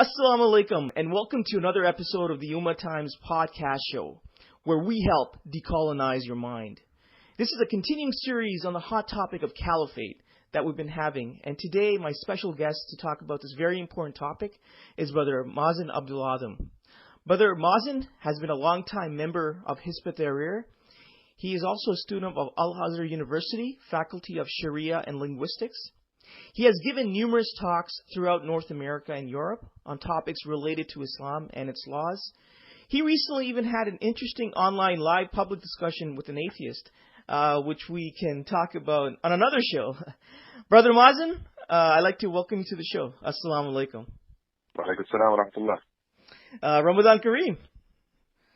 Assalamu alaikum, and welcome to another episode of the Ummah Times podcast show, where we help decolonize your mind. This is a continuing series on the hot topic of Caliphate that we've been having, and today my special guest to talk about this very important topic is Brother Mazen Abdul Adam. Brother Mazen has been a long-time member of Hizb ut-Tahrir. He is also a student of Al-Azhar University, Faculty of Sharia and Linguistics. He has given numerous talks throughout North America and Europe on topics related to Islam and its laws. He recently even had an interesting online live public discussion with an atheist, which we can talk about on another show. Brother Mazen, I'd like to welcome you to the show. Assalamu alaikum. Wa alaikum assalam wa rahmatullah. Ramadan Kareem.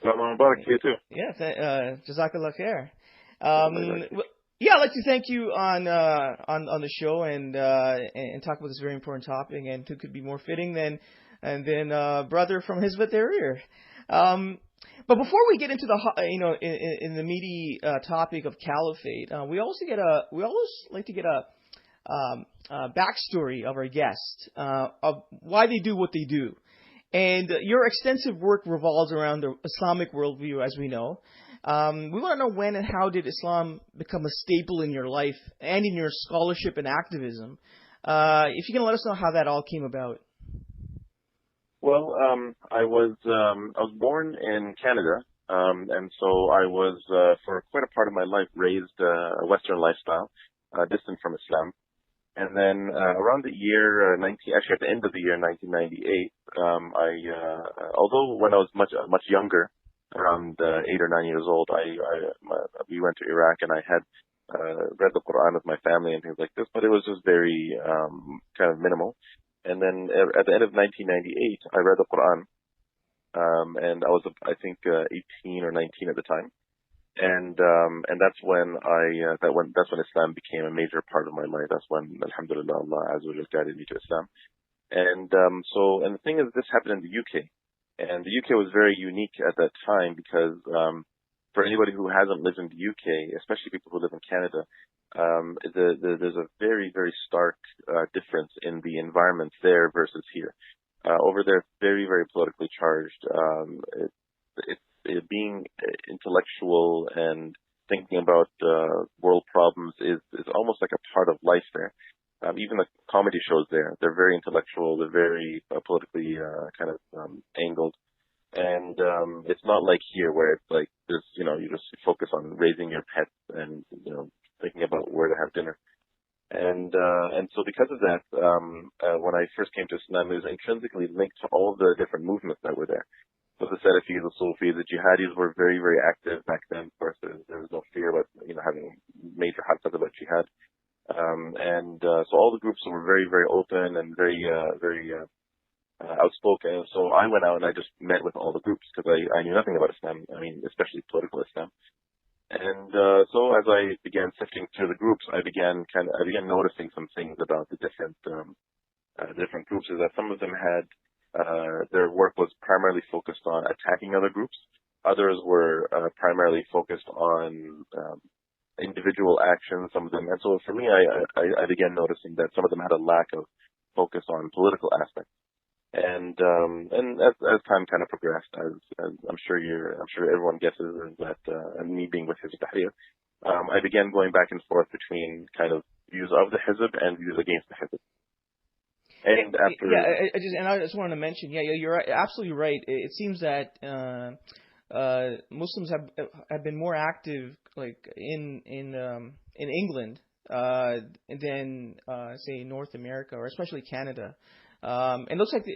Ramadan Mubarak to you too. Yeah, Jazakallah khair. Yeah, I'd like to thank you on the show and talk about this very important topic, and who could be more fitting than brother from Hizb ut-Tahrir. But before we get into the in the meaty topic of Caliphate, we always like to get a backstory of our guest of why they do what they do. And your extensive work revolves around the Islamic worldview, as we know. We want to know when and how did Islam become a staple in your life and in your scholarship and activism. If you can let us know how that all came about. Well, I was born in Canada, and so I was for quite a part of my life raised a Western lifestyle, distant from Islam. And then around the year at the end of the year 1998, although when I was much younger, around 8 or 9 years old, we went to Iraq, and I had read the Quran with my family and things like this, but it was just very kind of minimal. And then at the end of 1998, I read the Quran, and I was I think 18 or 19 at the time, and that's when that's when Islam became a major part of my life. That's when, alhamdulillah, Allah Azza wa Jalla guided me to Islam. And the thing is, this happened in the UK. And the UK was very unique at that time because for anybody who hasn't lived in the UK, especially people who live in Canada, there's a very, very stark difference in the environment there versus here. Over there, it's very, very politically charged. Being intellectual and thinking about world problems is almost like a part of life there. Even the comedy shows there, they're very intellectual, they're very politically kind of angled. And it's not like here where it's like this, you just focus on raising your pets and, thinking about where to have dinner. And so because of that, when I first came to Islam, it was intrinsically linked to all the different movements that were there. So the Salafis, the Sufis, the Jihadis were very, very active back then. Of course, there was no fear about, having major hatsas about jihad. So all the groups were very, very open and very outspoken. So I went out and I just met with all the groups because I knew nothing about Islam. I mean, especially political Islam. And so as I began sifting through the groups, I began noticing some things about the different groups. Is that some of them had their work was primarily focused on attacking other groups. Others were primarily focused on individual actions, some of them. And so for me, I began noticing that some of them had a lack of focus on political aspects. And as time kind of progressed, as I'm sure everyone guesses, is that me being with Hizb ut-Tahrir, I began going back and forth between kind of views of the Hizb and views against the Hizb. And after I just wanted to mention, you're absolutely right. It seems that Muslims have been more active, like in England, than say North America, or especially Canada. It looks like,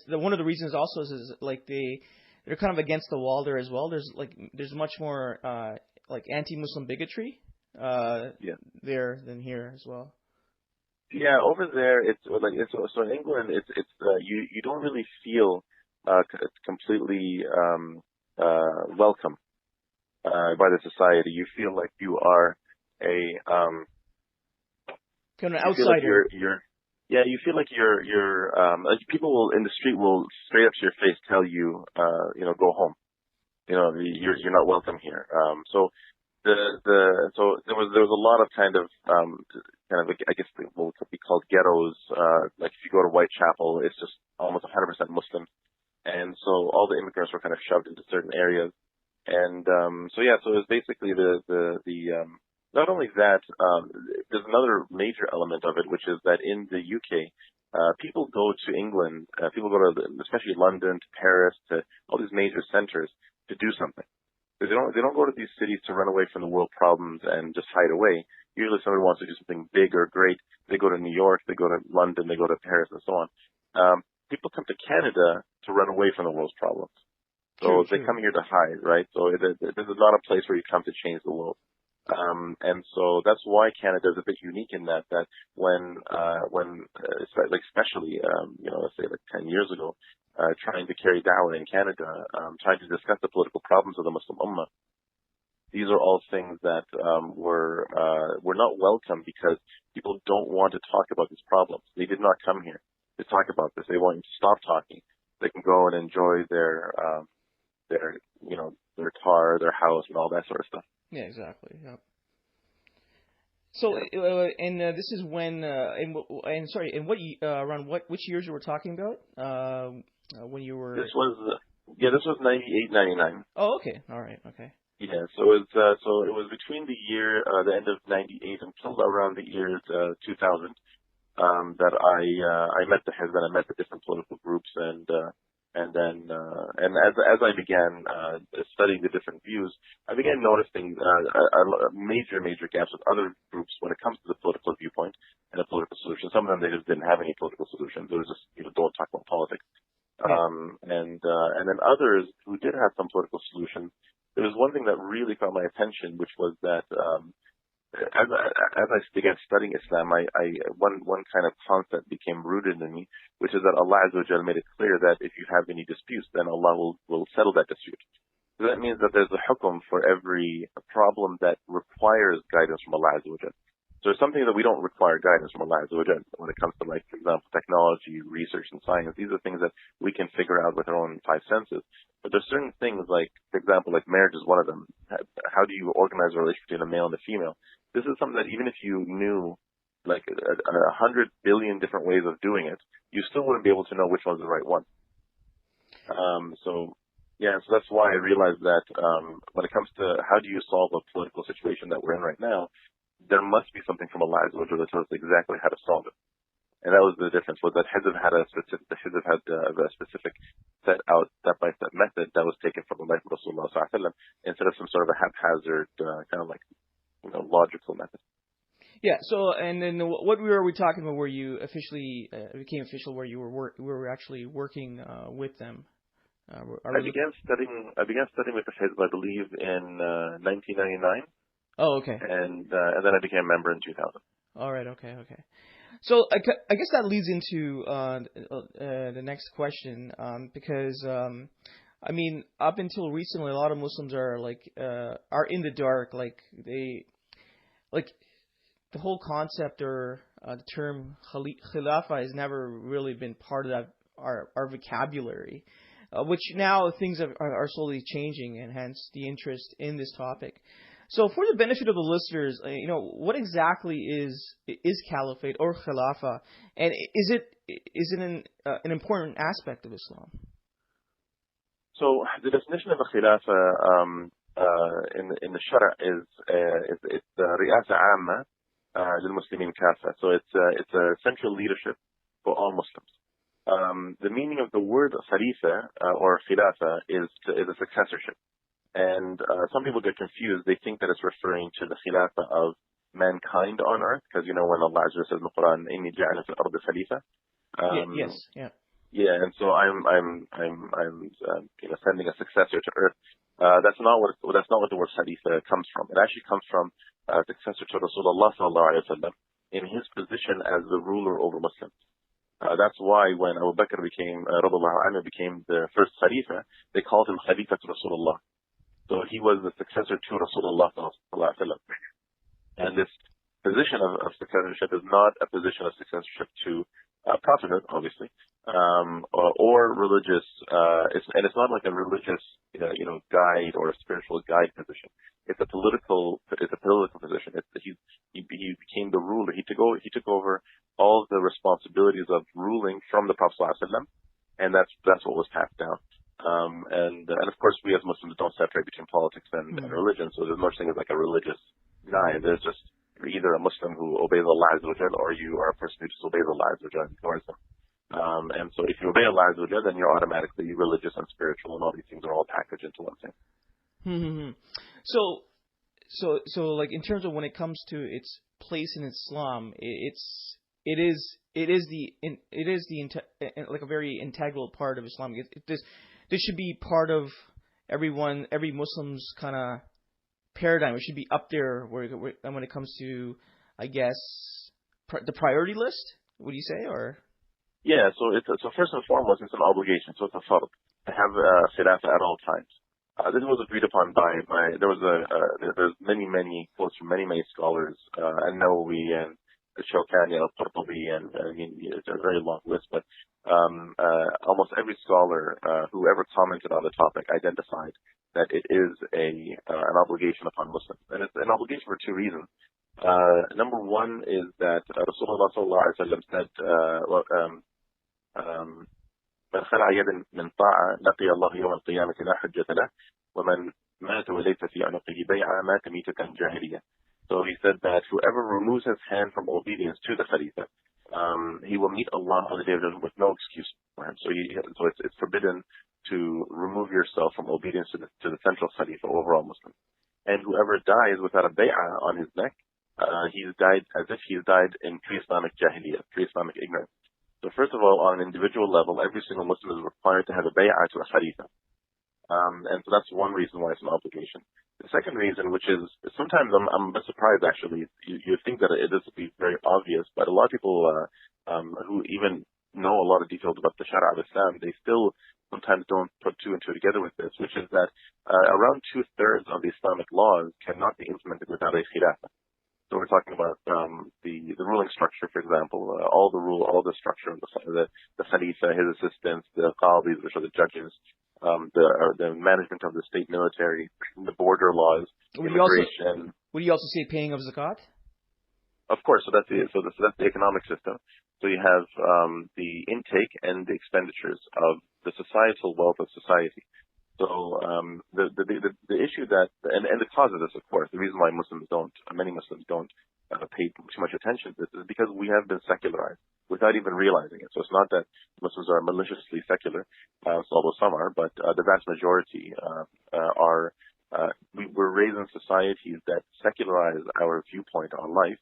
one of the reasons also is like they're kind of against the wall there as well. There's much more like anti-Muslim bigotry there than here as well. Yeah, over there so in England it's you don't really feel completely welcome by the society. You feel like you are a kind of outsider. You feel like you're like people in the street will straight up to your face tell you go home. You're not welcome here. So So there was a lot of I guess what could be called ghettos. Like if you go to Whitechapel, it's just almost 100% Muslim, and so all the immigrants were kind of shoved into certain areas. And so it was basically not only that, there's another major element of it, which is that in the UK, people go to England, people go to especially London, to Paris, to all these major centers to do something. They don't go to these cities to run away from the world problems and just hide away. Usually somebody wants to do something big or great. They go to New York, they go to London, they go to Paris, and so on. People come to Canada to run away from the world's problems. So they come here to hide, right? So this is not a place where you come to change the world. And so that's why Canada is a bit unique in that when especially, let's say like 10 years ago, trying to carry dawah in Canada, trying to discuss the political problems of the Muslim Ummah, these are all things that were not welcome because people don't want to talk about these problems. They did not come here to talk about this. They want you to stop talking. They can go and enjoy their car, their house, and all that sort of stuff. Yeah, exactly. Yeah. So, this is when, which years you were talking about? When you were. This was 98, 99. Oh, okay. All right. Okay. Yeah. So it was between the end of 98 until around the year 2000, that I met the Hizb and I met the different political groups, and as I began studying the different views, I began noticing major gaps with other groups when it comes to the political viewpoint and the political solution. Some of them, they just didn't have any political solutions. It was just don't talk about politics. And then others who did have some political solutions. There was one thing that really caught my attention, which was that as I began studying Islam, one kind of concept became rooted in me, which is that Allah Azza wa Jal made it clear that if you have any disputes, then Allah will settle that dispute. So that means that there's a hukum for every problem that requires guidance from Allah Azza wa Jal. So there's something that we don't require guidance from Allah Azza wa Jal when it comes to, like, for example, technology, research, and science. These are things that we can figure out with our own five senses. But there's certain things, like, for example, like marriage is one of them. How do you organize a relationship between a male and a female? This is something that even if you knew like 100 billion different ways of doing it, you still wouldn't be able to know which one's the right one. So that's why I realized that when it comes to how do you solve a political situation that we're in right now, there must be something from Allah Azza wa Jalla that tells us exactly how to solve it. And that was the difference, was that Hizb had a specific set out step-by-step method that was taken from the life of Rasulullah sallallahu alaihi wasallam, instead of some sort of a haphazard kind of like logical method. Yeah. So, and then what were we talking about? Where you officially became official? Where you were actually working with them? I began studying with the Hizb, I believe, in 1999. Oh, okay. And then I became a member in 2000. All right. Okay. So I guess that leads into the next question, because I mean, up until recently, a lot of Muslims are in the dark. The whole concept or the term Khilafah has never really been part of our vocabulary, which now things are slowly changing, and hence the interest in this topic. So, for the benefit of the listeners, what exactly is Caliphate or Khilafah, and is it an important aspect of Islam? So, the definition of a Khilafah in the Shara is it's Riyasa Amma lil-Muslimin Kafa. So it's a central leadership for all Muslims. The meaning of the word Khalifa or Khilafah is a successorship. And some people get confused. They think that it's referring to the Khilafah of mankind on earth, because when Allah Azza wa Jalla says in the Quran, "Inni ja'ala fil ardi khalifa." Yes. Yeah. Yeah, and so I'm sending a successor to earth. That's not what the word Khalifa comes from. It actually comes from successor to Rasulullah sallallahu alaihi wasallam in his position as the ruler over Muslims. That's why when Abu Bakr became the first Khalifa, they called him Khalifa to Rasulullah. So he was the successor to Rasulullah sallallahu alaihi wasallam. And this position of successorship is not a position of successorship to prophethood, obviously, or religious. It's not like a religious, guide or a spiritual guide position. It's a political position. He became the ruler. He took over all the responsibilities of ruling from the Prophet ﷺ, and that's what was passed down. And of course, we as Muslims don't separate between politics and religion. So there's no such thing as like a religious guy. There's just, you're either a Muslim who obeys Allah Azza wa Jal, or you are a person who just obeys Allah Azza wa Jal and ignores him. And so if you obey Allah Azza wa Jal, then you're automatically religious and spiritual, and all these things are all packaged into one thing. So like in terms of when it comes to its place in Islam, it is like a very integral part of Islam. This should be part of every Muslim's kind of paradigm. It should be up there when it comes to, I guess, the priority list. Would you say, or? Yeah. So first and foremost, it's an obligation. So it's a fard to have khilafah at all times. This was agreed upon by there's many quotes from many scholars, An-Nawawi and Shawkani, Al-Qurtubi, and it's a very long list, but almost every scholar who ever commented on the topic identified that it is an obligation upon Muslims, and it's an obligation for two reasons. Number one is that Rasulullah sallallahu alaihi wasallam said, من خلع يدا من طاعة لقي الله يوم القيامة لا حجة له ومن مات وليس في عنقه بيعة مات ميتة جاهلية. So he said that whoever removes his hand from obedience to the Khalifa, he will meet Allah on the day of judgment with no excuse for him. So it's forbidden to remove yourself from obedience to the central Khalifa over all Muslims. And whoever dies without a bay'ah on his neck, he's died as if he's died in pre-Islamic jahiliyyah, pre-Islamic ignorance. So first of all, on an individual level, every single Muslim is required to have a bay'ah to a Khalifa. And so that's one reason why it's an obligation. The second reason, which is sometimes I'm a bit surprised actually, you think that it is to be very obvious, but a lot of people who even know a lot of details about the Shara of Islam, they still sometimes don't put two and two together with this, which is that around 2/3 of the Islamic laws cannot be implemented without a khilafah. So we're talking about the ruling structure, for example, all the structure of the Khalifa, his assistants, the qadis, which are the judges, the management of the state military, the border laws, immigration. Would you also say paying of zakat? Of course. So that's the economic system. So you have the intake and the expenditures of the societal wealth of society. So the issue that and the cause of this, of course, the reason why many Muslims don't pay too much attention to this is because we have been secularized without even realizing it. So it's not that Muslims are maliciously secular, although some are, but the vast majority are. We're raised in societies that secularize our viewpoint on life.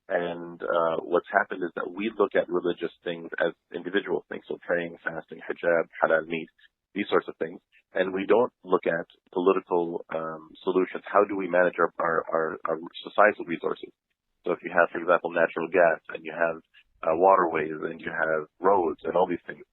And what's happened is that we look at religious things as individual things, so praying, fasting, hijab, halal meat, these sorts of things. And we don't look at political solutions. How do we manage our societal resources? So if you have, for example, natural gas, and you have waterways, and you have roads, and all these things,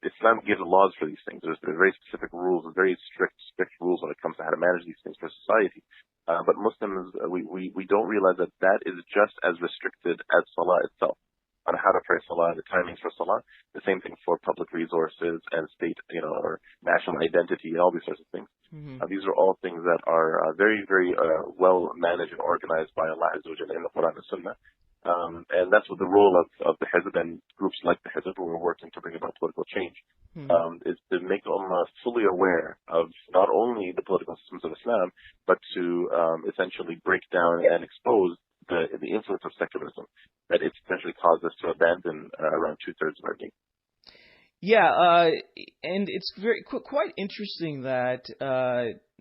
Islam gives laws for these things. There's very specific rules, very strict rules when it comes to how to manage these things for society. But Muslims, we don't realize that is just as restricted as Salah itself, on how to pray Salah, the timings for Salah. The same thing for public resources and state, or national identity and all these sorts of things. Mm-hmm. These are all things that are very, very well managed and organized by Allah Azza wa Jalla in the Quran and Sunnah. And that's what the role of the Hizb and groups like the Hizb, who are working to bring about political change, is to make the Ummah fully aware of not only the political systems of Islam, but to essentially break down and expose the influence of secularism that it's essentially caused us to abandon around 2/3 of our being. Yeah, and it's quite interesting that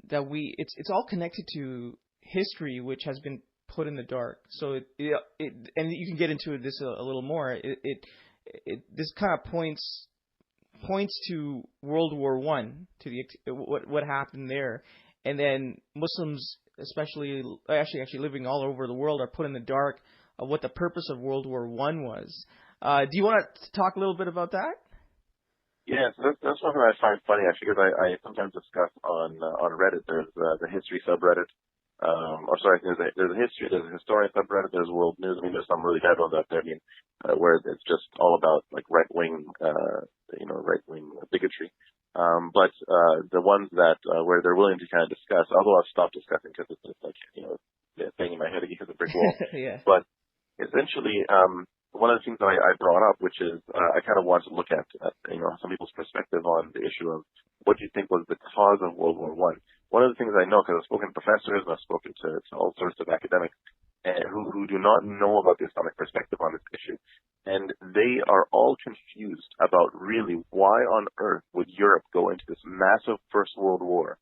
it's all connected to history, which has been put in the dark. So and you can get into this a little more. This kind of points to World War I, to what happened there, and then Muslims, especially actually living all over the world, are put in the dark of what the purpose of World War I was. Do you want to talk a little bit about that? Yeah, so that's something I find funny actually, because I sometimes discuss on Reddit. There's the history subreddit. There's a historian subreddit, there's world news. I mean, there's some really bad ones out there. I mean, where it's just all about like right wing bigotry. But the ones that where they're willing to kind of discuss, although I've stopped discussing because it's like, banging my head against a brick wall. Yeah. But essentially, one of the things that I brought up, which is I kind of wanted to look at some people's perspective on the issue of what do you think was the cause of World War One. One of the things I know, because I've spoken to professors and I've spoken to all sorts of academics who do not know about the Islamic perspective on this issue, and they are all confused about really why on earth would Europe go into this massive First World War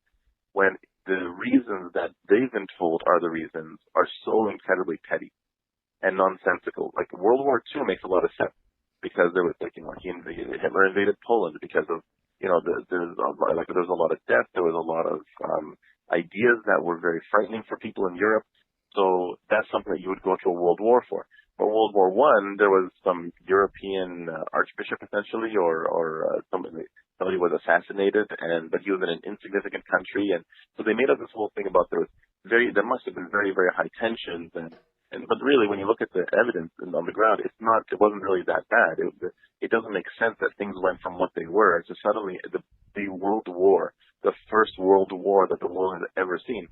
when the reasons that they've been told are the reasons are so incredibly petty and nonsensical. Like World War II makes a lot of sense because there was Hitler invaded Poland because of there's a lot of death, there was a lot of ideas that were very frightening for people in Europe. So that's something that you would go to a world war for. But World War One, there was some European archbishop essentially, or somebody was assassinated, but he was in an insignificant country, and so they made up this whole thing about there must have been very, very high tensions, but really when you look at the evidence on the ground, it wasn't really that bad. It doesn't make sense that things went from what they were to suddenly the World War, the first World War that the world has ever seen.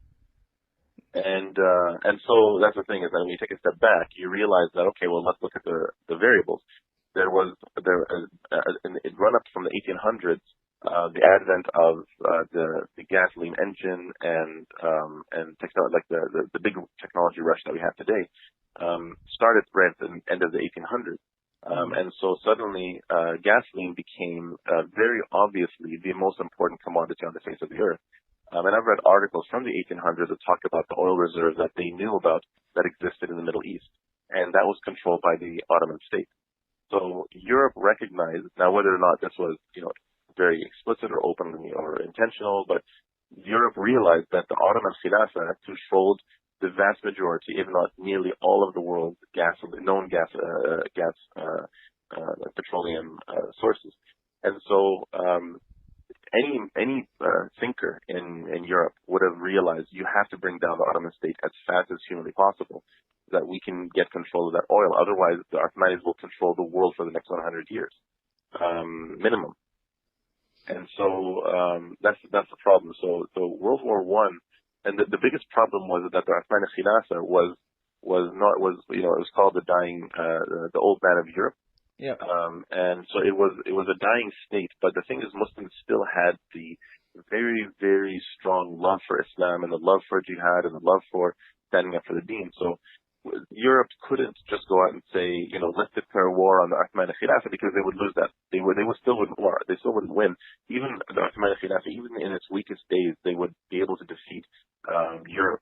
And so that's the thing, is that when you take a step back, you realize that, okay, well, let's look at the variables. It run up from the 1800s, the advent of the gasoline engine and the big technology rush that we have today started right at the end of the 1800s. And so suddenly gasoline became very obviously the most important commodity on the face of the earth. And I've read articles from the 1800s that talk about the oil reserves that they knew about that existed in the Middle East, and that was controlled by the Ottoman state. So Europe recognized, now whether or not this was very explicit or openly or intentional, but Europe realized that the Ottoman Khilafah controlled the vast majority, if not nearly all of the world's petroleum sources. And so any thinker in Europe would have realized you have to bring down the Ottoman state as fast as humanly possible so that we can get control of that oil. Otherwise, the Ottomans will control the world for the next 100 years, minimum. And so that's the problem. So World War One, and the biggest problem was that the Ottoman Khilafah was called the the old man of Europe. Yeah. And so it was a dying state, but the thing is, Muslims still had the very, very strong love for Islam and the love for jihad and the love for standing up for the deen. So Europe couldn't just go out and say, let's declare war on the Ottoman Khilafah, because they would lose that. They still wouldn't war. They still wouldn't win. Even the Ottoman Khilafah, even in its weakest days, they would be able to defeat Europe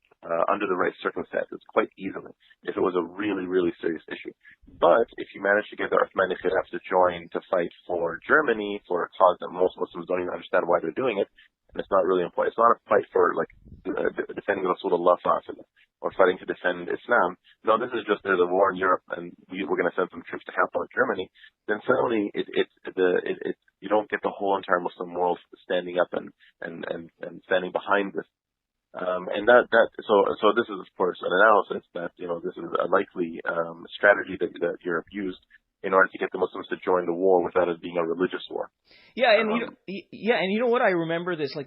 under the right circumstances quite easily if it was a really, really serious issue. But if you manage to get the Ottoman Khilafah to join to fight for Germany, for a cause that most Muslims don't even understand why they're doing it, and it's not really important. It's not a fight for defending Rasulullah or fighting to defend Islam. No, this is just there's a war in Europe and we're going to send some troops to help out Germany. Then suddenly you don't get the whole entire Muslim world standing up and standing behind this. So this is of course an analysis that this is a likely strategy that Europe used in order to get the Muslims to join the war without it being a religious war. Yeah, and you know what, I remember this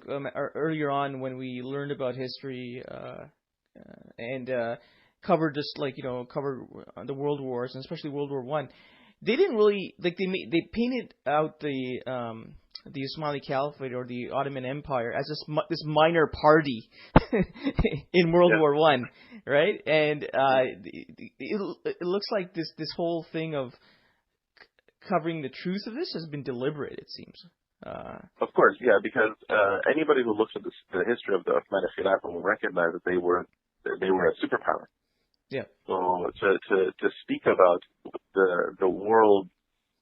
earlier on when we learned about history and covered covered the world wars, and especially World War One. They didn't really they painted out the Usmani Caliphate or the Ottoman Empire as this minor party in World War One, right? And it looks like this whole thing of covering the truth of this has been deliberate, it seems. Of course, yeah, because anybody who looks at the history of the Ottoman Khilafah will recognize that they were a superpower. Yeah. So to speak about the world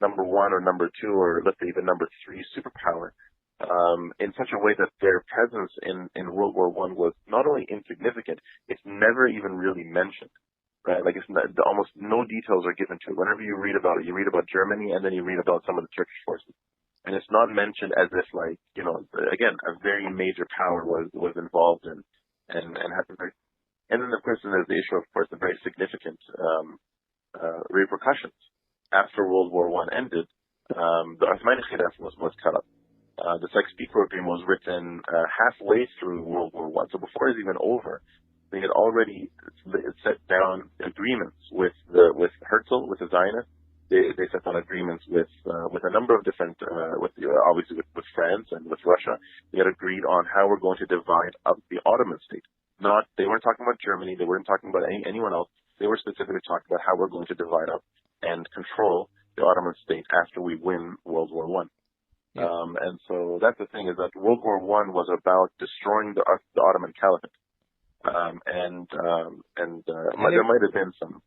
number one or number two or let's say even number three superpower in such a way that their presence in World War One was not only insignificant, it's never even really mentioned. Right? Like almost no details are given to it. Whenever you read about it, you read about Germany and then you read about some of the Turkish forces. And it's not mentioned as if again, a very major power was involved and had the very. And then, of course, there's the issue of course, the very significant repercussions. After World War One ended, the Ottoman Khilafah was cut up. The Sykes-Picot Agreement was written halfway through World War I. So before it was even over, they had already set down agreements with Herzl, with the Zionists. They set down agreements with a number of different, obviously with France and with Russia. They had agreed on how we're going to divide up the Ottoman state. They weren't talking about Germany. They weren't talking about anyone else. They were specifically talking about how we're going to divide up and control the Ottoman state after we win World War I. Yeah. And so that's the thing, is that World War I was about destroying the Ottoman Caliphate. There might have been some.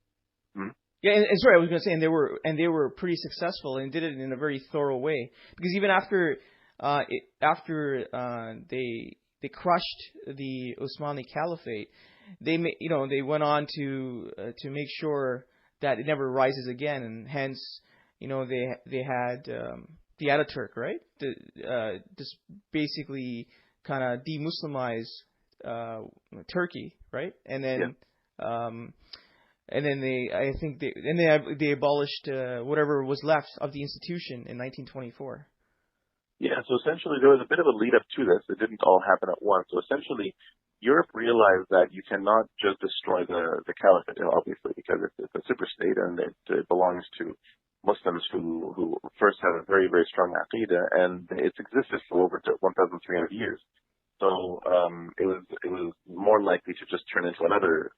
Yeah, and sorry, I was going to say, and they were pretty successful and did it in a very thorough way, because even after they crushed the Osmani Caliphate, they went on to make sure that it never rises again, and hence they had the Ataturk, right? Just basically kind of de-Muslimize Turkey, right? And then they abolished whatever was left of the institution in 1924. Yeah, so essentially there was a bit of a lead up to this. It didn't all happen at once. So essentially, Europe realized that you cannot just destroy the caliphate, obviously, because it's a super state and it belongs to Muslims who first had a very, very strong aqidah, and it's existed for over 1,300 years. So it was more likely to just turn into another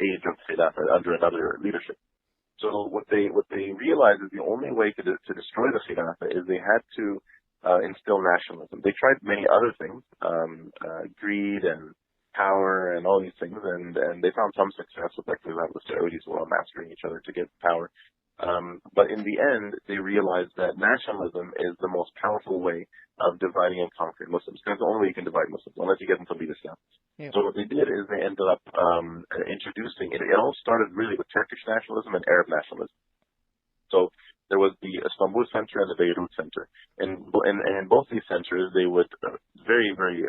age of Khilafah under another leadership. So what they realized is the only way to destroy the Khilafah is they had to instill nationalism. They tried many other things, greed and power and all these things, and they found some success with, like, for example, the Saudis were all mastering each other to get power. But in the end, they realized that nationalism is the most powerful way of dividing and conquering Muslims. Because the only way you can divide Muslims, unless you get them to lead Islam. Yeah. So what they did is they ended up introducing it. It all started really with Turkish nationalism and Arab nationalism. So there was the Istanbul Center and the Beirut Center, and in both these centers they would very, very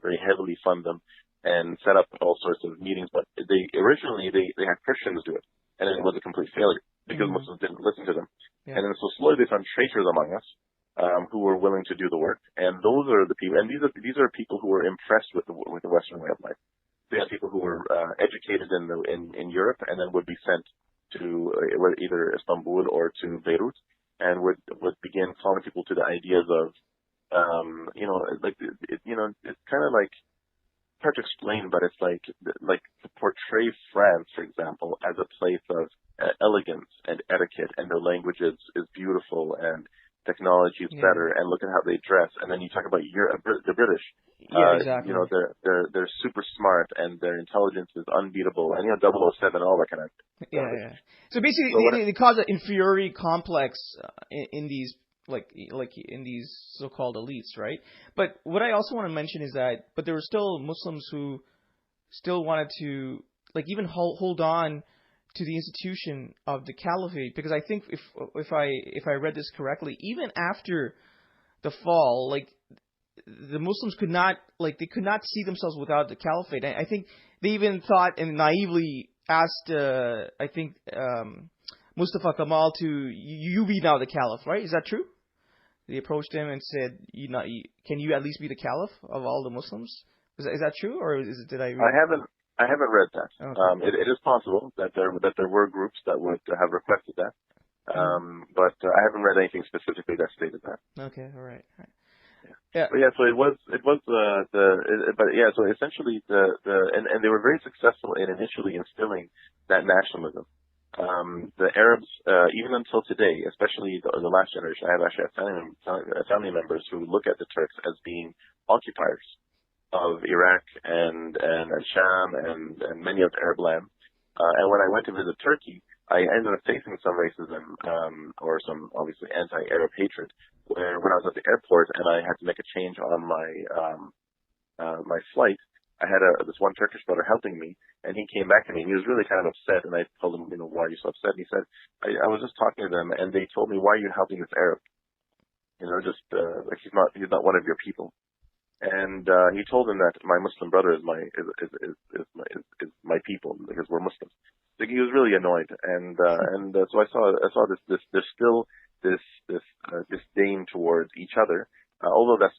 very heavily fund them and set up all sorts of meetings. But they had Christians do it, and it was a complete failure because Muslims didn't listen to them. Yeah. And then so slowly they found traitors among us who were willing to do the work, and those are the people. And these are people who were impressed with the Western way of life. They had people who were educated in Europe and then would be sent to either Istanbul or to Beirut, and would begin calling people to the ideas of it's kind of like hard to explain, but it's like to portray France, for example, as a place of elegance and etiquette, and their language is beautiful and technology is better, and look at how they dress. And then you talk about the British. Yeah, exactly. They're super smart, and their intelligence is unbeatable. And 007, all that kind of. Yeah. So basically, they cause an inferiority complex in these in these so-called elites, right? But what I also want to mention is that, but there were still Muslims who still wanted to even hold on to the institution of the Caliphate, because I think if I read this correctly, even after the fall, the Muslims could not see themselves without the Caliphate. I think they even thought and naively asked Mustafa Kemal to you be now the Caliph, right? Is that true? They approached him and said, can you at least be the Caliph of all the Muslims? Is that true, or did I read? I haven't read that. Okay. It is possible that there were groups that would have requested that, but I haven't read anything specifically that stated that. Okay, all right. Yeah. So it was so essentially and they were very successful in initially instilling that nationalism. The Arabs, even until today, especially the last generation, I have actually family members who look at the Turks as being occupiers of Iraq and Sham and many of the Arab lands. And when I went to visit Turkey, I ended up facing some racism or some obviously anti-Arab hatred. When I was at the airport and I had to make a change on my flight, I had this one Turkish brother helping me, and he came back to me. And he was really kind of upset, and I told him, why are you so upset? And he said, I was just talking to them, and they told me, why are you helping this Arab? He's not one of your people. And he told him that my Muslim brother is my people because we're Muslims. So he was really annoyed, and so I saw this. There's still this disdain towards each other, Although that's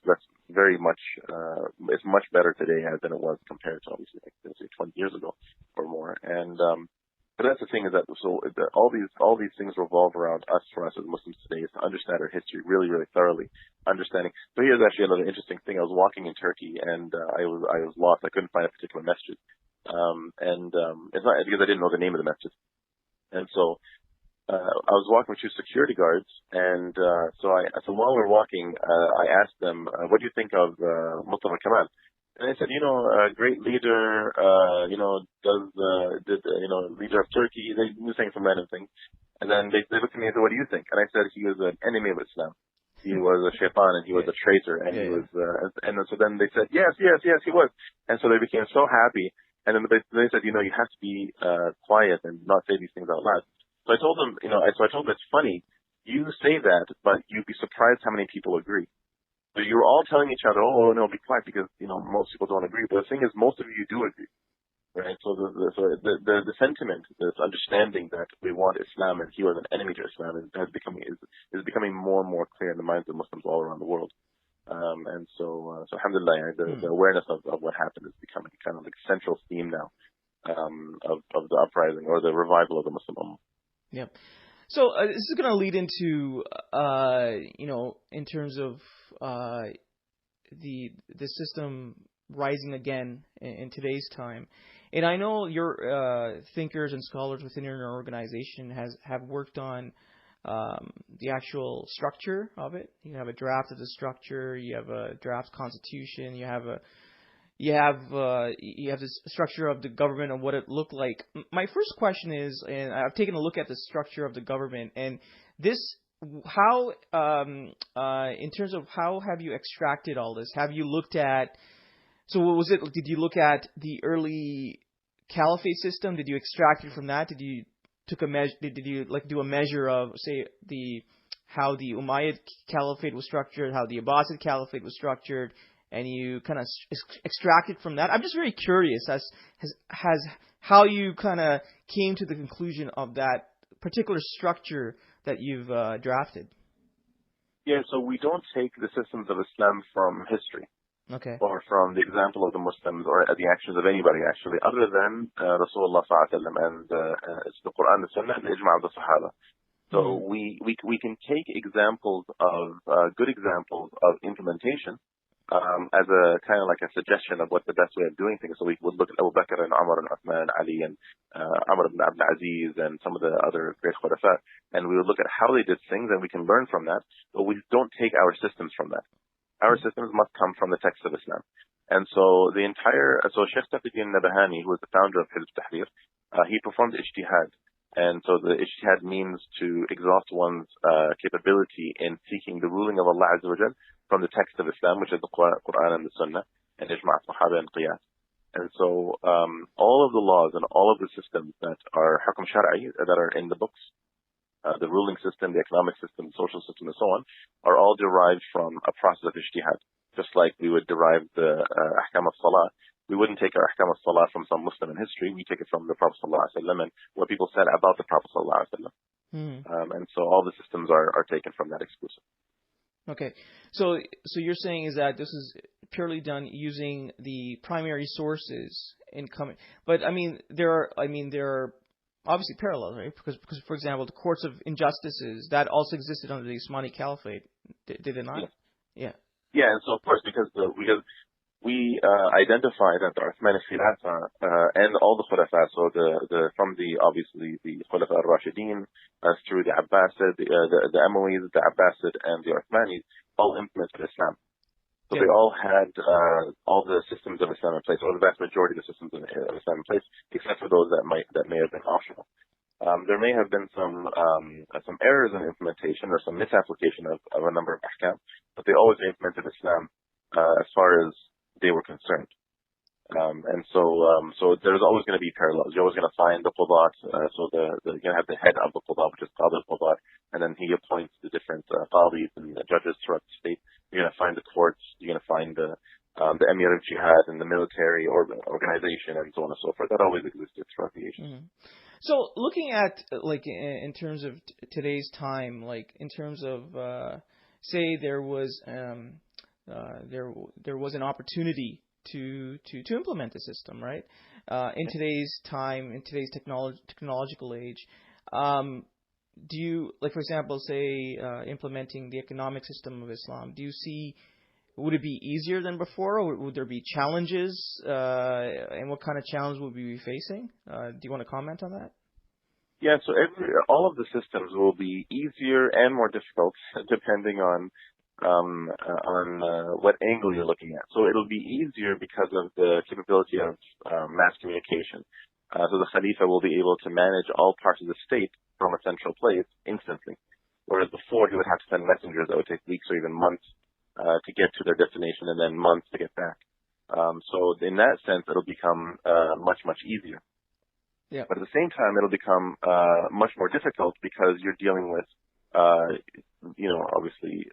very much it's much better today than it was compared to obviously like let's say 20 years ago or more. And but that's the thing is that all these things revolve around us for us as Muslims today is to understand our history really thoroughly, understanding. So here's actually another interesting thing. I was walking in Turkey and I was lost. I couldn't find a particular masjid, it's not because I didn't know the name of the masjid. And so I was walking with two security guards, and so while we're walking, I asked them, "What do you think of Mustafa Kemal?" And they said, "A great leader. Leader of Turkey." They were saying some random things, and then they looked at me and said, "What do you think?" And I said, "He was an enemy of Islam. He was a shaitan, and he was a traitor, and he was." And so then they said, "Yes, he was." And so they became so happy, and then they said, "You have to be quiet and not say these things out loud." So I told them, it's funny. You say that, but you'd be surprised how many people agree. So you're all telling each other, "Oh no, be quiet," because most people don't agree. But the thing is, most of you do agree, right? So the sentiment, this understanding that we want Islam and he was an enemy to Islam is becoming more and more clear in the minds of Muslims all around the world. And so alhamdulillah, the awareness of what happened is becoming kind of like a central theme now of the uprising or the revival of the Muslim Ummah. Yeah. So this is going to lead into, in terms of the system rising again in today's time. And I know your thinkers and scholars within your organization have worked on the actual structure of it. You have a draft of the structure. You have a draft constitution. You have this structure of the government and what it looked like. My first question is, and I've taken a look at the structure of the government, and how in terms of how have you extracted all this? Have you looked at? So what was it? Did you look at the early Caliphate system? Did you extract it from that? Did you do a measure of, say, how the Umayyad Caliphate was structured, how the Abbasid Caliphate was structured? And you kind of extract it from that. I'm just very curious as how you kind of came to the conclusion of that particular structure that you've drafted. Yeah, so we don't take the systems of Islam from history, okay, or from the example of the Muslims or the actions of anybody actually, other than Rasulullah sallallahu alaihi wasallam and it's the Quran, the Sunnah, and the Ijma' of the Sahaba. So we can take examples of good examples of implementation. As a kind of like a suggestion of what the best way of doing things. So we would look at Abu Bakr and Umar and Uthman and Ali and Amr ibn Abdul Aziz and some of the other great khulafa, and we would look at how they did things, and we can learn from that, but we don't take our systems from that. Our systems must come from the text of Islam. And so Sheikh Taqiyuddin Nabahani, who was the founder of Hizb Tahrir, he performed ijtihad. And so the ijtihad means to exhaust one's capability in seeking the ruling of Allah Azza wa Jal from the text of Islam, which is the Quran and the Sunnah, and Ijma' Sahaba and Qiyas. And so all of the laws and all of the systems that are Hukm Shar'i, that are in the books, the ruling system, the economic system, the social system, and so on, are all derived from a process of ijtihad. Just like we would derive the Ahkam al-Salah, we wouldn't take our Ahkam al-Salah from some Muslim in history, we take it from the Prophet sallallahu alaihi wasallam and what people said about the Prophet sallallahu alaihi wasallam. And so all the systems are taken from that exclusive. Okay, so you're saying is that this is purely done using the primary sources in coming, but there are obviously parallels, right? Because for example, the courts of injustices that also existed under the Usmani Caliphate, did it not? Yeah. Yeah, and so of course because we identify that the Uthmani Khilafa and all the Khulafa, so obviously the Khulafa al-Rashidin through the Abbasid, the Umayyads, the Abbasid, and the Uthmanis all implemented Islam. So they all had all the systems of Islam in place, or the vast majority of the systems of Islam in place, except for those that may have been optional. There may have been some errors in implementation or some misapplication of a number of ahkam, but they always implemented Islam as far as they were concerned. And so there's always going to be parallels. You're always going to find the Qudat, so you're going to have the head of the Qudat, which is Qadi al-Qudat, and then he appoints the different Qadis and the judges throughout the state. You're going to find the courts, you're going to find the Emir of Jihad and the military organization and so on and so forth. That always existed throughout the ages. So looking at, like, in terms of today's time, like in terms of, say there was there was an opportunity to implement the system, right? In today's time, in today's technological age, do you, like, for example, say implementing the economic system of Islam? Do you see, would it be easier than before, or would there be challenges? And what kind of challenge would we be facing? Do you want to comment on that? Yeah, so all of the systems will be easier and more difficult depending on what angle you're looking at. So it'll be easier because of the capability of mass communication. So the Khalifa will be able to manage all parts of the state from a central place instantly, whereas before he would have to send messengers that would take weeks or even months to get to their destination, and then months to get back. So in that sense, it'll become much easier. Yeah. But at the same time, it'll become much more difficult because you're dealing with, obviously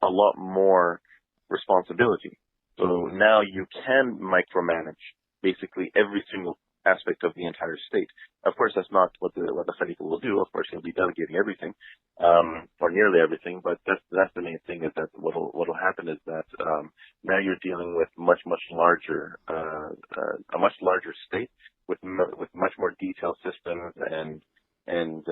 a lot more responsibility. So now you can micromanage basically every single aspect of the entire state. Of course, that's not what the Khalifa will do. Of course, he'll be delegating everything, or nearly everything. But that's the main thing, is that what'll happen is that now you're dealing with a much larger state with much more detailed systems, and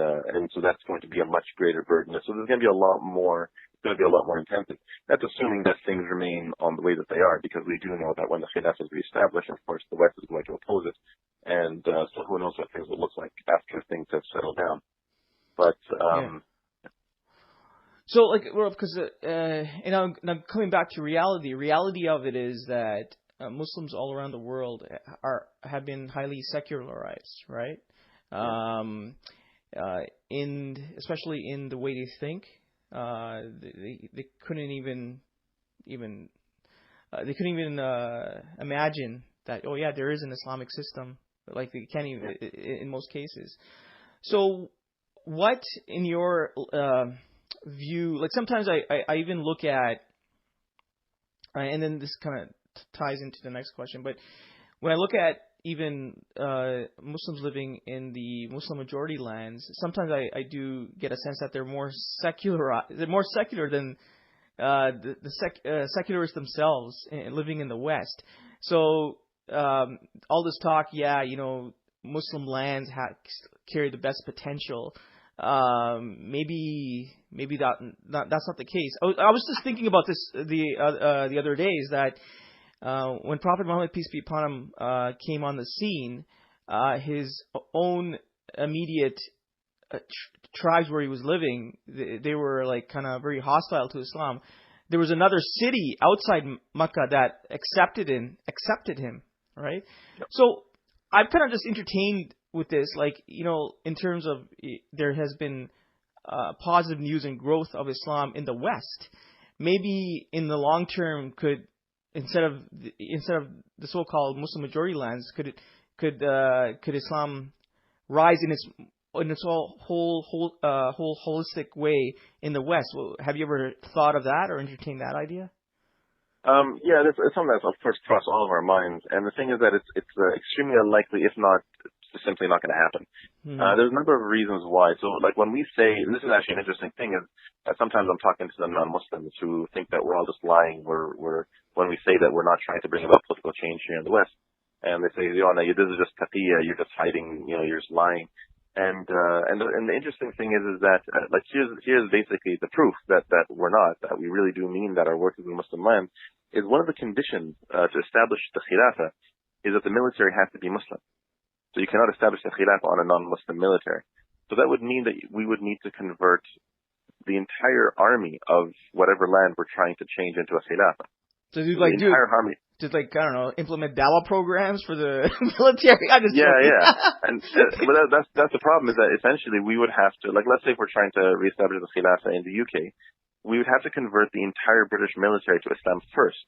so that's going to be a much greater burden. So there's going to be a lot more. It's going to be a lot more intensive. That's assuming that things remain on the way that they are, because we do know that when the Khilafah is reestablished, of course, the West is going to oppose it, and so who knows what things will look like after things have settled down. But so, like, well, because now coming back to reality of it is that Muslims all around the world have been highly secularized, right? Especially in the way they think. They couldn't even imagine that, oh yeah, there is an Islamic system. Like, they can't even in most cases. So what, in your view, like, sometimes I even look at, and then this kind of ties into the next question, but when I look at even Muslims living in the Muslim majority lands, sometimes I do get a sense that they're more secular. They're more secular than the secularists themselves living in the West. So all this talk, Muslim lands carry the best potential. Maybe that's not the case. I was just thinking about this the other day, is that when Prophet Muhammad, peace be upon him, came on the scene, his own immediate tribes where he was living, they were like kind of very hostile to Islam. There was another city outside Mecca that accepted him, right? Yep. So I've kind of just entertained with this, like, in terms of there has been positive news and growth of Islam in the West. Maybe in the long term, instead of the so-called Muslim majority lands, could Islam rise in its whole holistic way in the West? Have you ever thought of that or entertained that idea? Yeah, it's something that's, of course, crossed all of our minds. And the thing is that it's extremely unlikely, if not simply not going to happen. Mm-hmm. There's a number of reasons why. So, like, when we say, and this is actually an interesting thing, is that sometimes I'm talking to the non-Muslims who think that we're all just lying. When we say that we're not trying to bring about political change here in the West, and they say, no, this is just taqiyya, you're just hiding, you're just lying. And the interesting thing is that like, here's basically the proof that we're not, that we really do mean that our work is in Muslim land. Is one of the conditions to establish the Khilafah is that the military has to be Muslim. So you cannot establish the Khilafah on a non-Muslim military. So that would mean that we would need to convert the entire army of whatever land we're trying to change into a Khilafah. So the entire army. Just I don't know, implement dawah programs for the military. And but that's the problem, is that essentially we would have to, like, let's say if we're trying to reestablish the Khilafah in the UK, we would have to convert the entire British military to Islam first,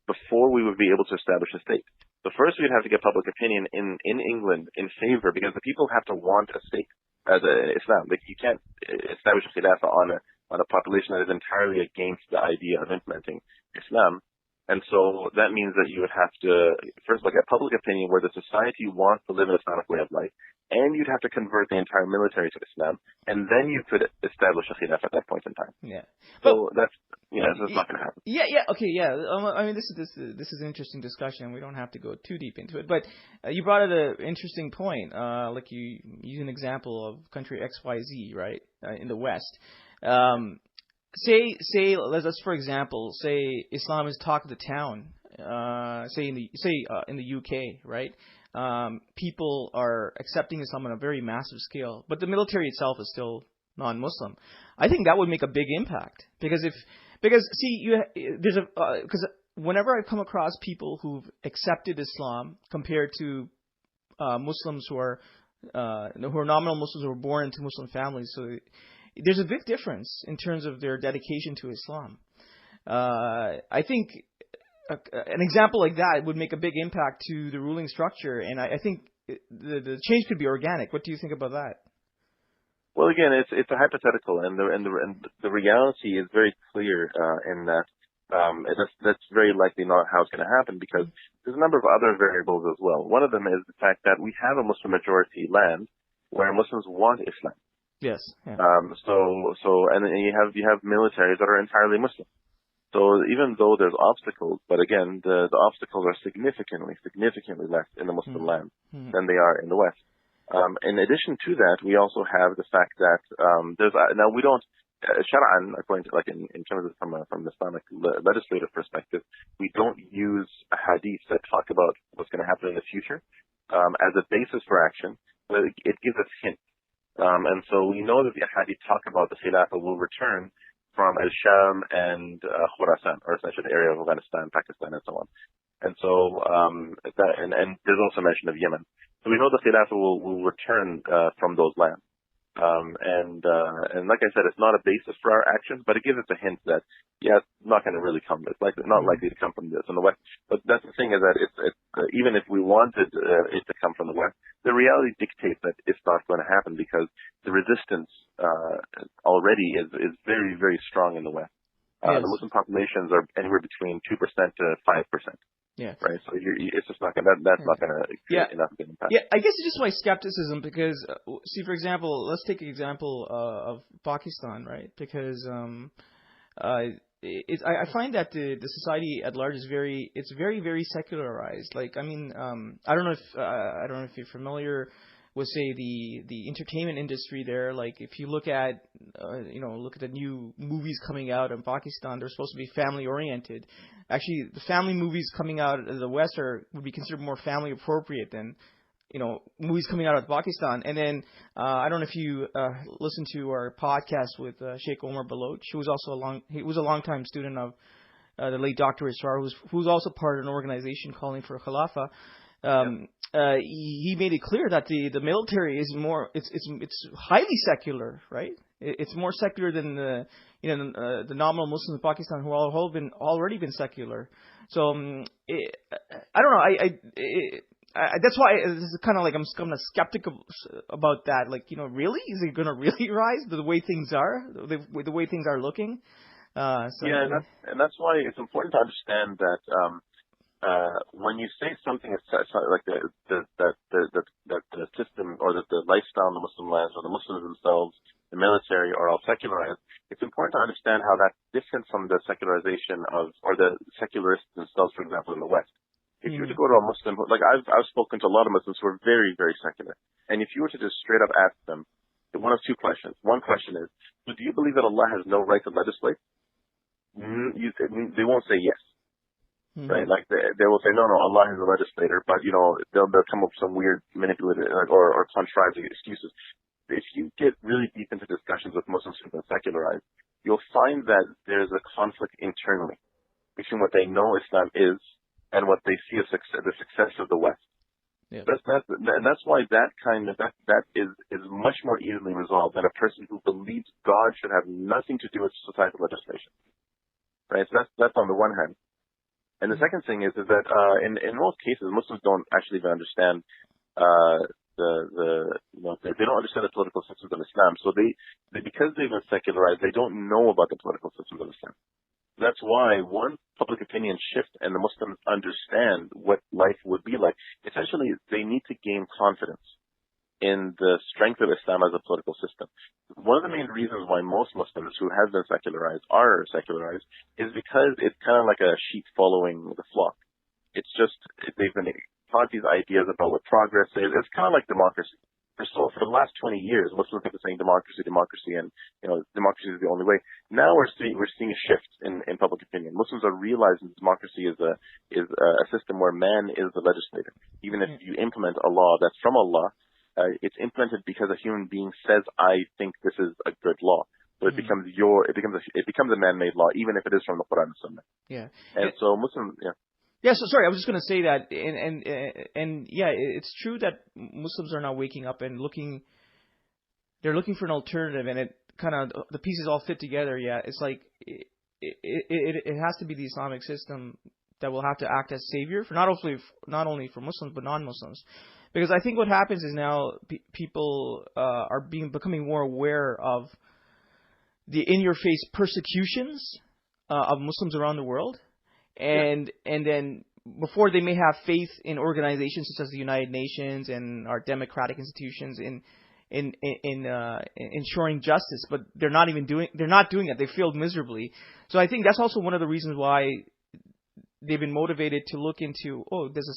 before we would be able to establish a state. So first we'd have to get public opinion in England in favor, because the people have to want a state as Islam. Like, you can't establish a Khilafah on a population that is entirely against the idea of implementing Islam. And so that means that you would have to first look at public opinion where the society wants to live an Islamic way of life, and you'd have to convert the entire military to Islam, and then you could establish a khilaf at that point in time. Yeah. So that's not going to happen. Okay, yeah. I mean, this is an interesting discussion. We don't have to go too deep into it, but you brought up an interesting point. Like you use an example of country XYZ, right, in the West. Say let's for example say Islam is talk of the town. Say in the UK, right? People are accepting Islam on a very massive scale, but the military itself is still non-Muslim. I think that would make a big impact because whenever I come across people who've accepted Islam compared to Muslims who are nominal Muslims who were born into Muslim families, so there's a big difference in terms of their dedication to Islam. I think an example like that would make a big impact to the ruling structure, and I think the change could be organic. What do you think about that? Well, again, it's a hypothetical, and the reality is very clear in that that's very likely not how it's going to happen, because there's a number of other variables as well. One of them is the fact that we have a Muslim majority land where Muslims want Islam. Yes. Yeah. And you have militaries that are entirely Muslim. So even though there's obstacles, but again, the obstacles are significantly less in the Muslim land than they are in the West. In addition to that, we also have the fact that now we don't Shar'an, according to in terms of from the Islamic legislative perspective, we don't use a hadith that talk about what's going to happen in the future as a basis for action, but it gives us hints. And so we know that the hadith talk about the Khilafah will return from al-Sham and Khurasan, or essentially the area of Afghanistan, Pakistan, and so on. And so and there's also mention of Yemen. So we know the Khilafah will return from those lands. And like I said, it's not a basis for our actions, but it gives us a hint that, yeah, it's not going to really come. It's not likely to come from this in the West. But that's the thing, is that even if we wanted it to come from the West, the reality dictates that it's not going to happen, because the resistance already is very, very strong in the West. Yes. The Muslim populations are anywhere between 2% to 5%. Yeah. Right. So it's just not going. That's not going to create enough of an impact. Yeah. I guess it's just my skepticism, because see, for example, let's take an example of Pakistan, right? Because I find that the society at large is very secularized. Like, I mean, I don't know if you're familiar with, say, the entertainment industry there. Like, if you look at look at the new movies coming out in Pakistan, they're supposed to be family oriented. Actually, the family movies coming out of the West would be considered more family appropriate than movies coming out of Pakistan. And then I don't know if you listened to our podcast with Sheikh Omar Baloch, who was also a longtime student of the late Dr. Israr, who's also part of an organization calling for Khilafah. He made it clear that the military is more, it's highly secular, right? It's more secular than the nominal Muslims in Pakistan, who already been secular. So I don't know. That's why this is kind of like I'm kind of skeptical about that. Like, really, is it going to really rise the way things are, the way things are looking? And that's why it's important to understand that. When you say something like the system or the lifestyle in the Muslim lands, or the Muslims themselves, the military, are all secularized, it's important to understand how that's different from the secularization or the secularists themselves, for example, in the West. If you were to go to a Muslim, like I've spoken to a lot of Muslims who are very, very secular, and if you were to just straight up ask them one of two questions. One question is, do you believe that Allah has no right to legislate? They won't say yes. Right, like they will say, no, Allah is a legislator, but they'll come up with some weird manipulative or contrived excuses. If you get really deep into discussions with Muslims who've been secularized, you'll find that there's a conflict internally between what they know Islam is and what they see as the success of the West. Yeah. That's why that is much more easily resolved than a person who believes God should have nothing to do with societal legislation. Right, so that's on the one hand. And the second thing is that in most cases, Muslims don't actually even understand they don't understand the political systems of Islam. So they because they've been secularized, they don't know about the political systems of Islam. That's why once public opinion shifts and the Muslims understand what life would be like, essentially they need to gain confidence in the strength of Islam as a political system. One of the main reasons why most Muslims who have been secularized are secularized is because it's kind of like a sheep following the flock. It's just, they've been taught these ideas about what progress is. It's kind of like democracy. For the last 20 years, Muslims have been saying democracy, democracy, and democracy is the only way. Now we're seeing a shift in public opinion. Muslims are realizing democracy is a system where man is the legislator. Even if you implement a law that's from Allah, it's implemented because a human being says, "I think this is a good law." So it becomes a man-made law, even if it is from the Quran and Sunnah. Yeah. And so Muslims, yeah. Yeah, so sorry, I was just going to say that, and yeah, it's true that Muslims are now waking up and they're looking for an alternative, and it kind of, the pieces all fit together. Yeah, it's like it has to be the Islamic system that will have to act as savior for not only for Muslims but non-Muslims, because I think what happens is now people are becoming more aware of the in-your-face persecutions of Muslims around the world. And then before they may have faith in organizations such as the United Nations and our democratic institutions in ensuring justice, but they're not doing it. They failed miserably. So I think that's also one of the reasons why they've been motivated to look into, does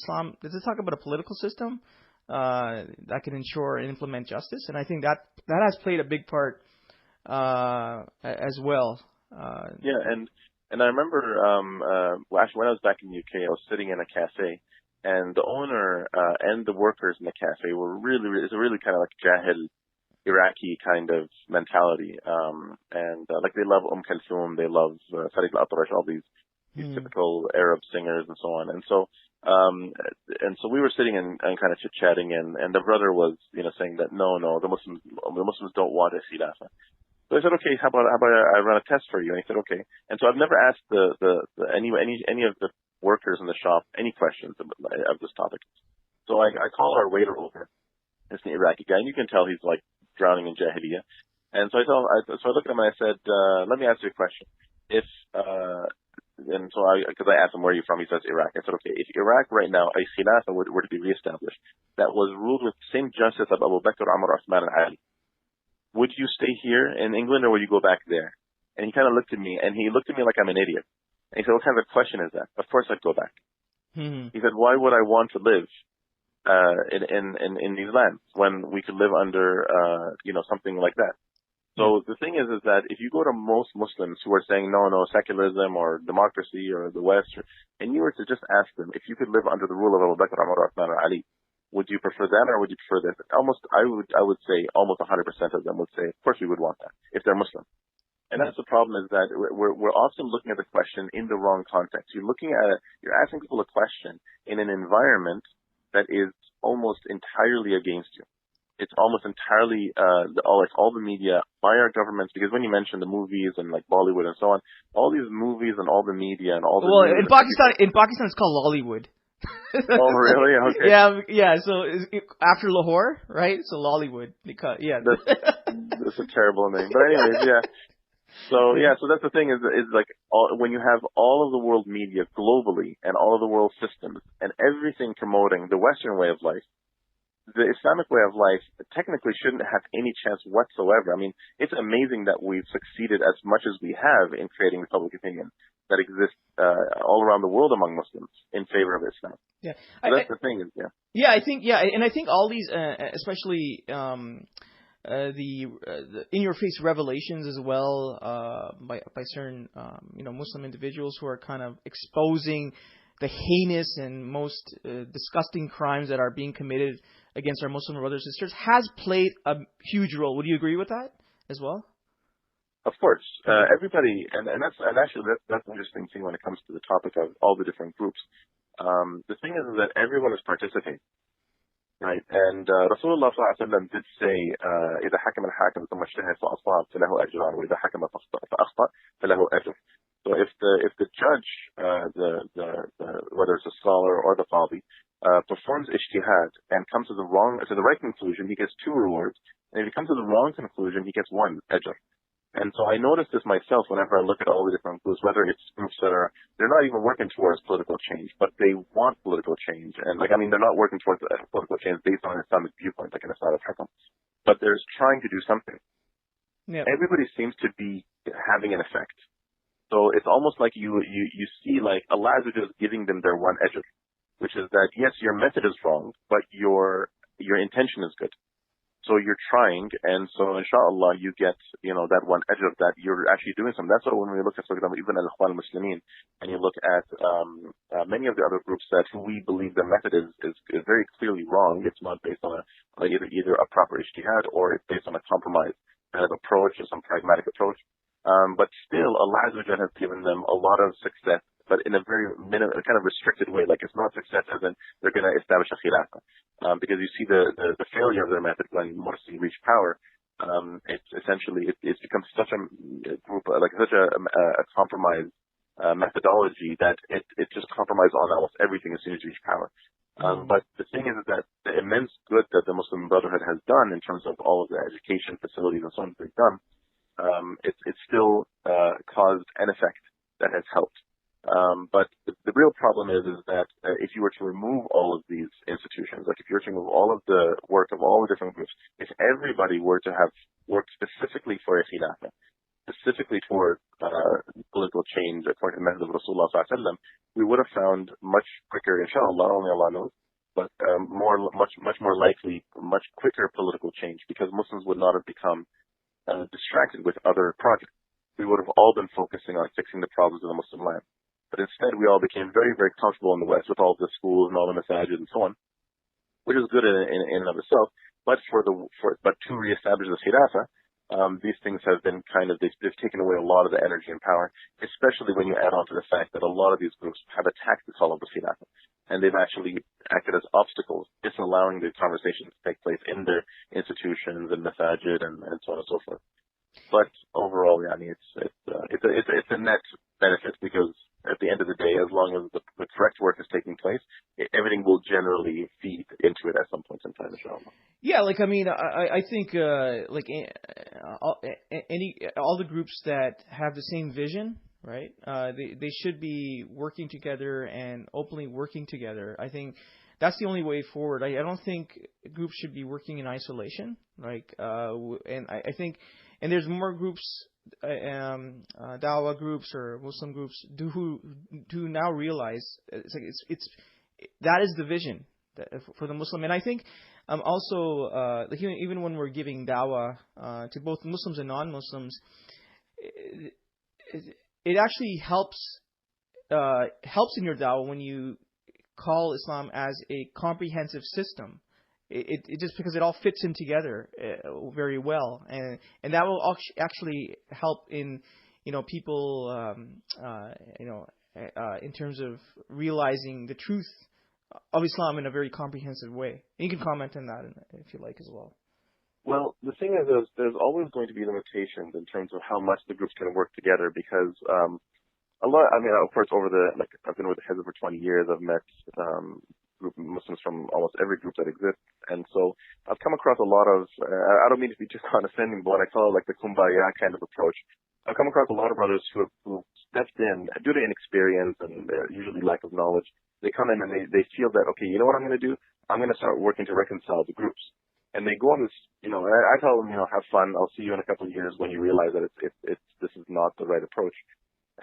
it talk about a political system that can ensure and implement justice? And I think that has played a big part as well. And I remember, actually, when I was back in the UK, I was sitting in a cafe, and the owner and the workers in the cafe were it's a really kind of like Jahil, Iraqi kind of mentality. Like they love Kulthum, they love Farid al-Atrash, all these typical Arab singers and so on. And so we were sitting and kind of chit-chatting, and the brother was, saying that no, the Muslims don't want a khilafah. So I said, okay, how about I run a test for you? And he said, okay. And so I've never asked any of the workers in the shop any questions of this topic. So I call our waiter over. It's an Iraqi guy, and you can tell he's like drowning in jahiliyyah. And so I looked at him and I said, let me ask you a question. Because I asked him, where are you from? He says, Iraq. I said, okay, if Iraq right now, a khilafah were to be reestablished, that was ruled with the same justice of Abu Bakr, Umar, Uthman, and Ali, would you stay here in England or would you go back there? And he kind of looked at me, and he looked at me like I'm an idiot. And he said, what kind of question is that? Of course I'd go back. He said, why would I want to live in these lands when we could live under something like that? So the thing is that if you go to most Muslims who are saying no, secularism or democracy or the West, and you were to just ask them, if you could live under the rule of Abu Bakr, Umar, Uthman, or Ali, would you prefer that or would you prefer this? I would say almost 100% of them would say, of course we would want that if they're Muslim. And that's the problem, is that we're often looking at the question in the wrong context. You're asking people a question in an environment that is almost entirely against you. It's almost entirely all the media by our governments, because when you mention the movies and like Bollywood and so on, all these movies and all the media and all the in Pakistan it's called Lollywood. Oh really? Okay. Yeah. So after Lahore, right? So Lollywood, because that's a terrible name. But anyways, yeah. So that's the thing is like when you have all of the world media globally and all of the world systems and everything promoting the Western way of life, the Islamic way of life technically shouldn't have any chance whatsoever. I mean, it's amazing that we've succeeded as much as we have in creating the public opinion that exists all around the world among Muslims in favor of Islam. Yeah, so that's the thing. And I think all these, especially the in-your-face revelations as well by certain Muslim individuals who are kind of exposing the heinous and most disgusting crimes that are being committed against our Muslim brothers and sisters has played a huge role. Would you agree with that as well? Of course, everybody, and that's an interesting thing when it comes to the topic of all the different groups. The thing is that everyone is participating, right? And Rasulullah ﷺ did say, إذا حكم الحاكم ثم اجتهد فأصاب فله أجران وإذا حكم فأخطأ فله أجر. So if the judge, whether it's a scholar or the qadi, performs ijtihad and comes to the right conclusion, he gets 2 rewards. And if he comes to the wrong conclusion, he gets 1 ajr. And so I noticed this myself whenever I look at all the different groups, whether it's groups that they're not even working towards political change, but they want political change. And they're not working towards political change based on an Islamic viewpoint, like an Islamic Hakam, but they're trying to do something. Yep. Everybody seems to be having an effect. So it's almost like you see like Allah is just giving them their one edge, which is that yes, your method is wrong, but your intention is good. So you're trying, and so inshallah you get, that one edge of that you're actually doing something. That's why when we look at, for example, even Al-Ikhwan al-Muslimin, and you look at many of the other groups that we believe their method is very clearly wrong. It's not based on either a proper ijtihad or it's based on a compromise kind of approach or some pragmatic approach. But still, Allah Azza wa Jalla has given them a lot of success, but in a very kind of restricted way. Like it's not success as in they're going to establish a khilafah. Because you see the failure of their method when Morsi reached power. It's essentially, it's become such a group, like such a compromise methodology that it just compromised on almost everything as soon as you reach power. But the thing is that the immense good that the Muslim Brotherhood has done in terms of all of the education facilities and so on they've done, it's still caused an effect that has helped. But the real problem is that if you were to remove all of these institutions, like if you were to remove all of the work of all the different groups, if everybody were to have worked specifically for a khilafah, specifically toward political change according to the method of Rasulullah sallallahu alaihi wasallam, we would have found much quicker, inshallah, only Allah knows, but much more likely, much quicker political change, because Muslims would not have become distracted with other projects. We would have all been focusing on fixing the problems of the Muslim land. But instead, we all became very, very comfortable in the West with all the schools and all the masajid and so on, which is good in and of itself. But but to reestablish the khilafah, these things have been they've taken away a lot of the energy and power, especially when you add on to the fact that a lot of these groups have attacked the call of the khilafah, and they've actually acted as obstacles, disallowing the conversations to take place in their institutions and masajid and so on and so forth. But overall, it's a net benefit, because at the end of the day, as long as the correct work is taking place, everything will generally feed into it at some point in time, inshallah. Yeah, I think all the groups that have the same vision, right? They should be working together and openly working together. I think that's the only way forward. I don't think groups should be working in isolation, and I think. And there's more groups, Dawah groups or Muslim groups, who now realize that is the vision for the Muslim. And I think also even when we're giving Dawah to both Muslims and non-Muslims, it actually helps in your Dawah when you call Islam as a comprehensive system. It just because it all fits in together very well, and that will actually help in people in terms of realizing the truth of Islam in a very comprehensive way. And you can comment on that if you like as well. Well, the thing is, there's always going to be limitations in terms of how much the groups can work together, because of course, I've been with the Hizb for 20 years. I've met Muslims from almost every group that exists, and so I've come across a lot of I don't mean to be too condescending, but what I call the kumbaya kind of approach. I've come across a lot of brothers who stepped in due to inexperience and usually lack of knowledge. They come in and they feel that, okay, you know what I'm going to do? I'm going to start working to reconcile the groups, and they go on this. I tell them, have fun. I'll see you in a couple of years when you realize that this is not the right approach.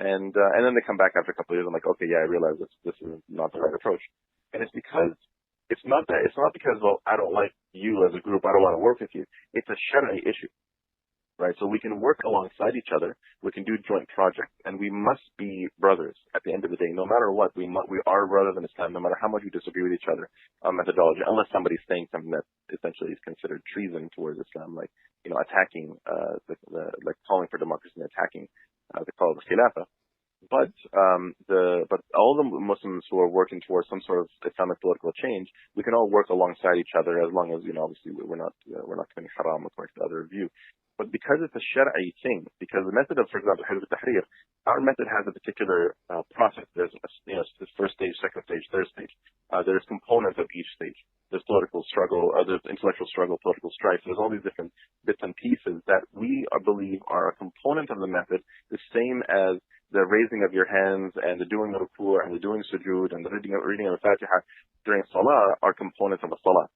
And then they come back after a couple of years. I'm like, okay, yeah, I realize this is not the right approach. And it's because it's not because, well, I don't like you as a group, I don't want to work with you. It's a Shari'i issue, right? So we can work alongside each other. We can do joint projects, and we must be brothers at the end of the day. No matter what, we are brothers in Islam. No matter how much we disagree with each other on methodology, unless somebody's saying something that essentially is considered treason towards Islam, like attacking like calling for democracy and attacking the call of the Khilafah. But all the Muslims who are working towards some sort of Islamic political change, we can all work alongside each other, as long as obviously we're not committing haram according to the other view. But because it's a Shar'i thing, because the method of, for example, Hizb al-Tahrir, our method has a particular process. There's, this first stage, second stage, third stage. There's components of each stage. There's political struggle, there's intellectual struggle, political strife. There's all these different bits and pieces that we believe are a component of the method, the same as the raising of your hands and the doing of ruku' and the doing sujood and the reading of the Fatiha during Salah are components of the Salah.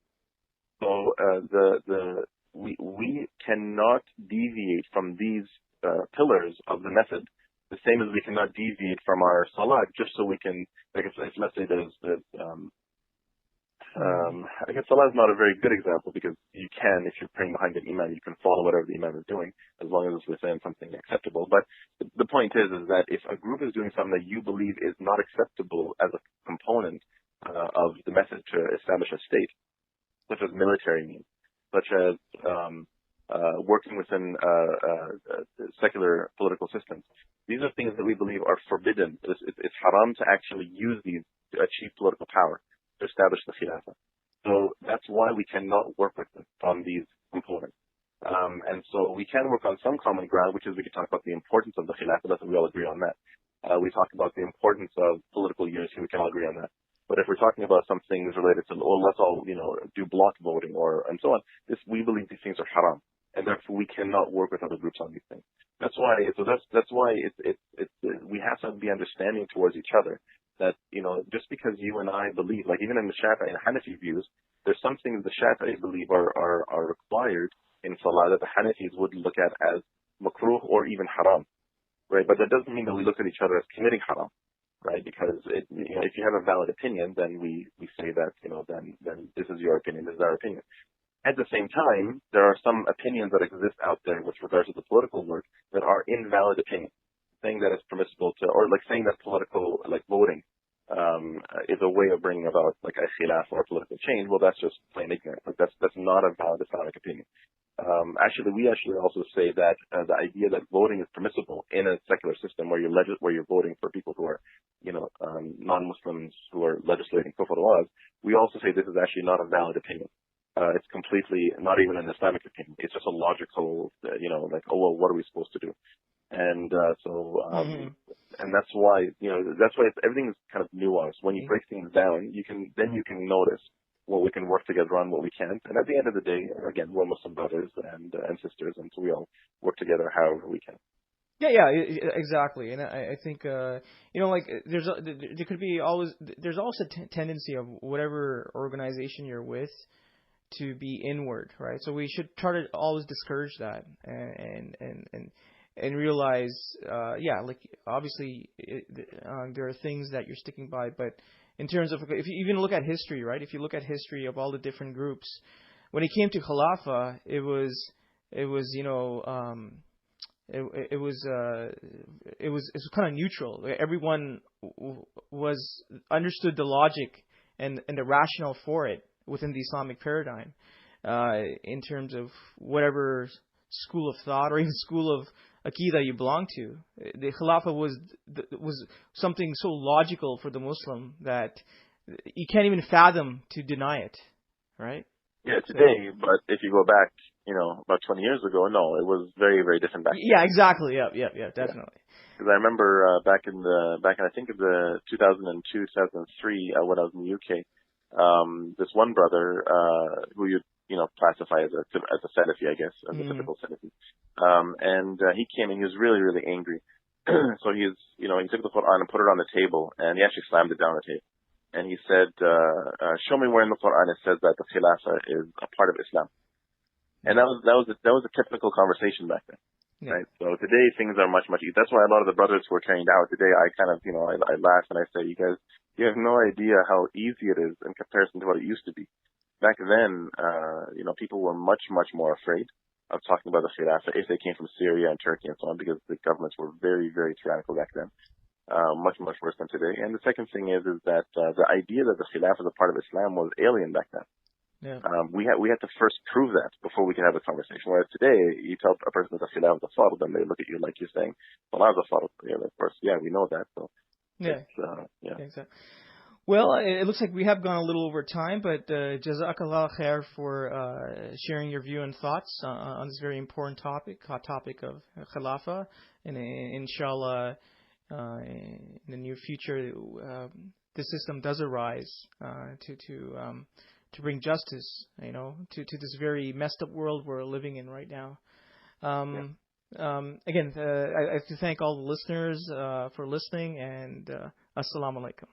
So we cannot deviate from these pillars of the method, the same as we cannot deviate from our Salah just so we can, like if let's say I guess Salah is not a very good example because you can, if you're praying behind an imam, you can follow whatever the imam is doing as long as it's within something acceptable. But the point is that if a group is doing something that you believe is not acceptable as a component of the method to establish a state, such as military means, such as working within secular political systems, these are things that we believe are forbidden. It's haram to actually use these to achieve political power, to establish the Khilafah. So that's why we cannot work with them on these components. And so we can work on some common ground, which is we can talk about the importance of the Khilafah, we all agree on that. We talk about the importance of political unity, we can all agree on that. But if we're talking about some things related to, let's all, do block voting and so on, we believe these things are haram. And therefore we cannot work with other groups on these things. That's why we have to be understanding towards each other. That, just because you and I believe, like even in the Shafi'i and Hanafi views, there's some things the Shafi'i believe are required in Salah that the Hanafis would look at as makruh or even haram, right? But that doesn't mean that we look at each other as committing haram, right? Because if you have a valid opinion, then we say that, then this is your opinion, this is our opinion. At the same time, there are some opinions that exist out there with regards to the political work that are invalid opinions. Saying that it's permissible to, or like saying that political, like voting, is a way of bringing about like a khilaf or political change. Well, that's just plain ignorant. Like that's not a valid Islamic opinion. We also say that the idea that voting is permissible in a secular system where you're voting for people who are, non-Muslims who are legislating kufr laws, we also say this is actually not a valid opinion. It's completely not even an Islamic opinion. It's just a logical, what are we supposed to do? And and that's why everything is kind of nuanced. When you break things down, you can notice what we can work together on, what we can't. And at the end of the day, again, we're Muslim brothers and sisters, and so we all work together however we can. Yeah, exactly. And I think there there's also a tendency of whatever organization you're with to be inward, right? So we should try to always discourage that and realize, obviously there are things that you're sticking by, but in terms of, if you even look at history, right? If you look at history of all the different groups, when it came to Khilafah, it was kind of neutral. Everyone understood the logic and the rationale for it within the Islamic paradigm, in terms of whatever school of thought or even school of Aqidah you belong to. The Khilafah was something so logical for the Muslim that you can't even fathom to deny it, right? Yeah, today, but if you go back, about 20 years ago, no, it was very, very different back then. Yeah, exactly. Yeah, definitely. Because I remember back in I think of the 2002, 2003, when I was in the UK, this one brother who you'd classify as a Salafi, I guess, as a typical Salafi, and he came and he was really, really angry. So he took the Quran and put it on the table, and he actually slammed it down the table, and he said, "Show me where in the Quran it says that the Khilafah is a part of Islam." And that was a typical conversation back then. Yeah. Right. So today things are much, much easier. That's why a lot of the brothers who are trained out today, I kind of, I laugh and I say, you guys, you have no idea how easy it is in comparison to what it used to be. Back then, people were much, much more afraid of talking about the Khilafah if they came from Syria and Turkey and so on, because the governments were very, very tyrannical back then. Much, much worse than today. And the second thing is that the idea that the Khilafah is a part of Islam was alien back then. Yeah. We had to first prove that before we could have a conversation. Whereas today, you tell a person that the Khilafah is a fard, then they look at you like you're saying, "Well, I was a fard." Yeah, of course. Yeah, we know that. So, yeah, exactly. Well, it looks like we have gone a little over time, but jazakallah khair for sharing your view and thoughts on this very important hot topic of Khilafah. And inshallah, in the near future, the system does arise to bring justice, to this very messed up world we're living in right now. Again, I have to thank all the listeners for listening, and assalamu alaikum.